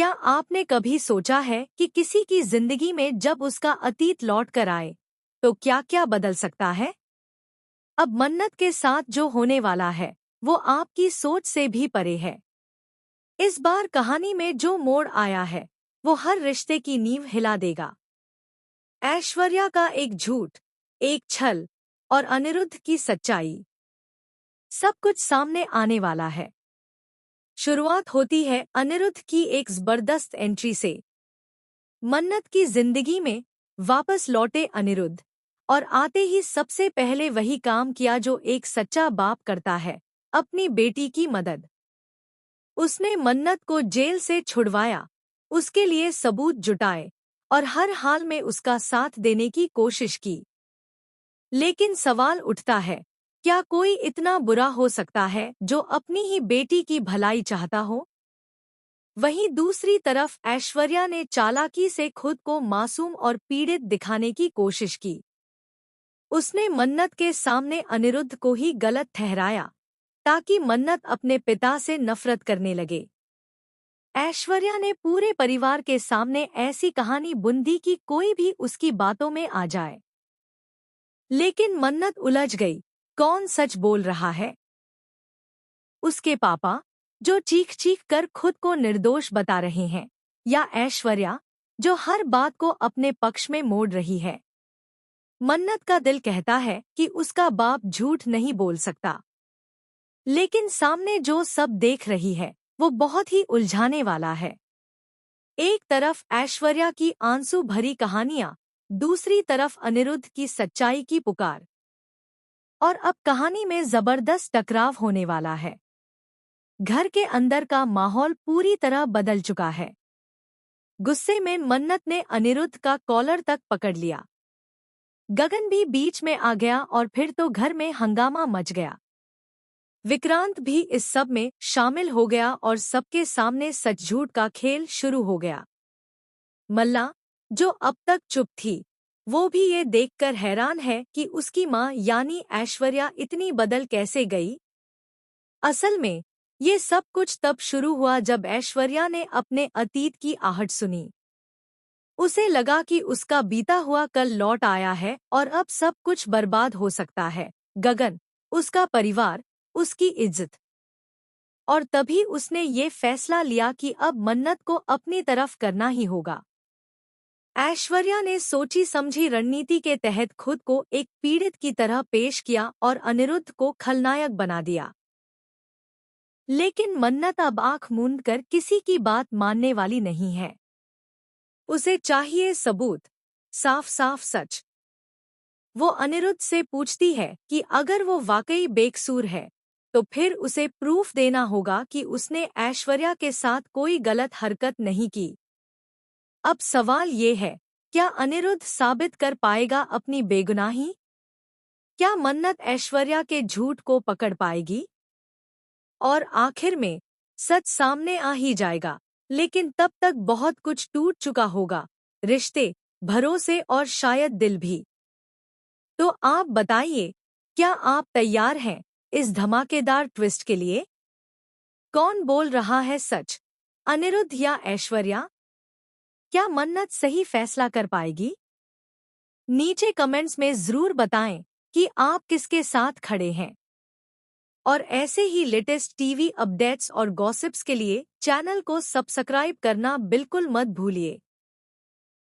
क्या आपने कभी सोचा है कि किसी की जिंदगी में जब उसका अतीत लौट कर आए तो क्या-क्या बदल सकता है? अब मन्नत के साथ जो होने वाला है वो आपकी सोच से भी परे है। इस बार कहानी में जो मोड़ आया है वो हर रिश्ते की नींव हिला देगा। ऐश्वर्या का एक झूठ, एक छल और अनिरुद्ध की सच्चाई, सब कुछ सामने आने वाला है। शुरुआत होती है अनिरुद्ध की एक जबरदस्त एंट्री से। मन्नत की जिंदगी में वापस लौटे अनिरुद्ध और आते ही सबसे पहले वही काम किया जो एक सच्चा बाप करता है, अपनी बेटी की मदद। उसने मन्नत को जेल से छुड़वाया, उसके लिए सबूत जुटाए और हर हाल में उसका साथ देने की कोशिश की। लेकिन सवाल उठता है, क्या कोई इतना बुरा हो सकता है जो अपनी ही बेटी की भलाई चाहता हो? वहीं दूसरी तरफ ऐश्वर्या ने चालाकी से खुद को मासूम और पीड़ित दिखाने की कोशिश की। उसने मन्नत के सामने अनिरुद्ध को ही गलत ठहराया ताकि मन्नत अपने पिता से नफरत करने लगे। ऐश्वर्या ने पूरे परिवार के सामने ऐसी कहानी बुन दी कि कोई भी उसकी बातों में आ जाए। लेकिन मन्नत उलझ गई, कौन सच बोल रहा है? उसके पापा, जो चीख चीख कर खुद को निर्दोष बता रहे हैं, या ऐश्वर्या, जो हर बात को अपने पक्ष में मोड़ रही है? मन्नत का दिल कहता है कि उसका बाप झूठ नहीं बोल सकता, लेकिन सामने जो सब देख रही है वो बहुत ही उलझाने वाला है। एक तरफ ऐश्वर्या की आंसू भरी कहानियां, दूसरी तरफ अनिरुद्ध की सच्चाई की पुकार। और अब कहानी में जबरदस्त टकराव होने वाला है। घर के अंदर का माहौल पूरी तरह बदल चुका है। गुस्से में मन्नत ने अनिरुद्ध का कॉलर तक पकड़ लिया। गगन भी बीच में आ गया और फिर तो घर में हंगामा मच गया। विक्रांत भी इस सब में शामिल हो गया और सबके सामने सच झूठ का खेल शुरू हो गया। मल्ला, जो अब तक चुप थी, वो भी ये देखकर हैरान है कि उसकी माँ यानी ऐश्वर्या इतनी बदल कैसे गई। असल में ये सब कुछ तब शुरू हुआ जब ऐश्वर्या ने अपने अतीत की आहट सुनी। उसे लगा कि उसका बीता हुआ कल लौट आया है और अब सब कुछ बर्बाद हो सकता है। गगन, उसका परिवार, उसकी इज्जत। और तभी उसने ये फैसला लिया कि अब मन्नत को अपनी तरफ करना ही होगा। ऐश्वर्या ने सोची समझी रणनीति के तहत खुद को एक पीड़ित की तरह पेश किया और अनिरुद्ध को खलनायक बना दिया। लेकिन मन्नत अब आंख मूंद कर किसी की बात मानने वाली नहीं है। उसे चाहिए सबूत, साफ साफ सच। वो अनिरुद्ध से पूछती है कि अगर वो वाकई बेकसूर है तो फिर उसे प्रूफ देना होगा कि उसने ऐश्वर्या के साथ कोई गलत हरकत नहीं की। अब सवाल ये है, क्या अनिरुद्ध साबित कर पाएगा अपनी बेगुनाही? क्या मन्नत ऐश्वर्या के झूठ को पकड़ पाएगी? और आखिर में सच सामने आ ही जाएगा, लेकिन तब तक बहुत कुछ टूट चुका होगा, रिश्ते, भरोसे और शायद दिल भी। तो आप बताइए, क्या आप तैयार हैं इस धमाकेदार ट्विस्ट के लिए? कौन बोल रहा है सच, अनिरुद्ध या ऐश्वर्या? क्या मन्नत सही फैसला कर पाएगी? नीचे कमेंट्स में जरूर बताएं कि आप किसके साथ खड़े हैं। और ऐसे ही लेटेस्ट टीवी अपडेट्स और गॉसिप्स के लिए चैनल को सब्सक्राइब करना बिल्कुल मत भूलिए।